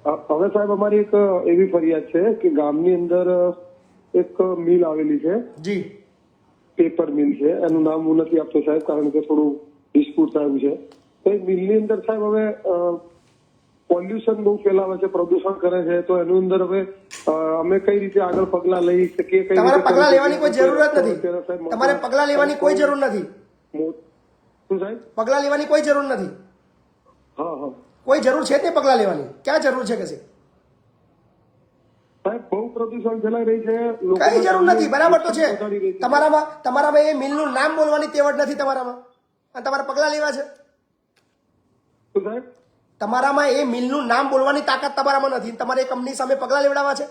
હવે સાહેબ અમારી એક એવી ફરિયાદ છે કે ગામની અંદર એક મિલ આવેલી છે, જી પેપર મિલ છે. એનું નામ હું નથી આપતો સાહેબ, કારણ કે થોડું ડિસ્પ્યુટ થયું છે. તો એ મિલની અંદર સાહેબ હવે પોલ્યુશન બહુ ફેલાવે છે, પ્રદૂષણ કરે છે. તો એની અંદર હવે અમે કઈ રીતે આગળ પગલા લઈ શકીએ? તમારે પગલા લેવાની કોઈ જરૂરત નથી. તમારે પગલા લેવાની કોઈ જરૂર નથી. શું સાહેબ? પગલા લેવાની કોઈ જરૂર નથી. હા હા કોઈ જરૂર છે જ નહીં પગલા લેવાની. ક્યાં જરૂર છે કે છે? સાહેબ બહુ પ્રદૂષણ ફેલાઈ રહી છે. કઈ જરૂર નથી. બરાબર તો છે. તમારામાં એ મિલનું નામ બોલવાની તેવડ નથી તમારામાં, અને તમારે પગલા લેવા છે. શું સાહેબ? તમારામાં એ મિલનું નામ બોલવાની તાકાત તમારામાં નથી. તમારે એ કંપની સામે પગલા લેવડાવવા છે.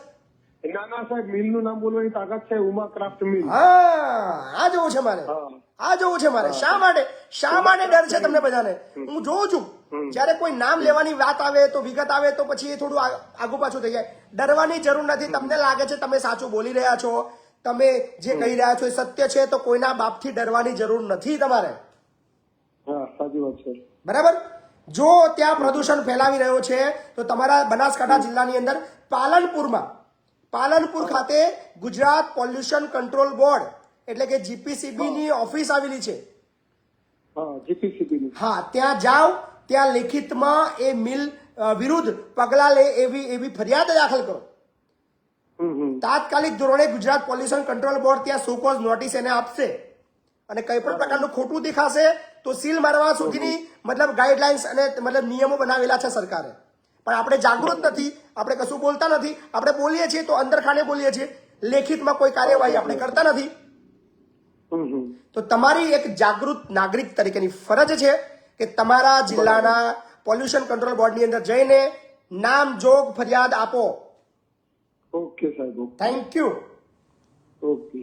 ના ના સાહેબ, મિલનું નામ બોલવાની તાકાત છે. ઉમા ક્રાફ્ટ મિલ. હા, આ જોવું છે મારે. હા. આ જોવું છે મારે. શા માટે ડર છે તમને બધાને? હું જોઉં છું જયારે કોઈ નામ લેવાની વાત આવે તો વિગત આવે તો પછી એ થોડું આગુ પાછું થઈ જાય. ડરવાની જરૂર નથી. તમને લાગે છે તમે સાચું બોલી રહ્યા છો, તમે જે કહી રહ્યા છો એ સત્ય છે, તો કોઈના બાપથી ડરવાની જરૂર નથી તમારે. હા સાચી વાત છે. બરાબર. જો ત્યાં પ્રદૂષણ ફેલાવી રહ્યો છે તો તમારા બનાસકાંઠા જિલ્લાની અંદર પાલનપુર ખાતે ગુજરાત પોલ્યુશન કંટ્રોલ બોર્ડ એટલે કે જીપીસીબી ની ઓફિસ આવેલી છે. હા જીપીસીબી ની. હા, ત્યાં જાઓ, ત્યાં લેખિતમાં એ મિલ વિરુદ્ધ પગલા લે એવી ફરિયાદ દાખલ કરો. તાત્કાલિક ધોરણે ગુજરાત પોલ્યુશન કંટ્રોલ બોર્ડ ત્યાં સુકોઝ નોટિસ એને આપશે, અને કઈ પણ પ્રકારનું ખોટું દેખાશે તો સીલ મારવા સુધીની મતલબ ગાઈડલાઇન્સ અને મતલબ નિયમો બનાવેલા છે સરકારે. પણ આપણે જાગૃત નથી, આપણે કશું બોલતા નથી. આપણે બોલીએ છીએ તો અંદરખાને બોલીએ છીએ, લેખિતમાં કોઈ કાર્યવાહી આપણે કરતા નથી. તો તમારી એક જાગૃત નાગરિક તરીકેની ફરજ છે કે તમારા જિલ્લાના પોલ્યુશન કંટ્રોલ બોર્ડની અંદર જઈને નામજોગ ફરિયાદ આપો. ઓકે સાહેબ. Thank you. ઓકે.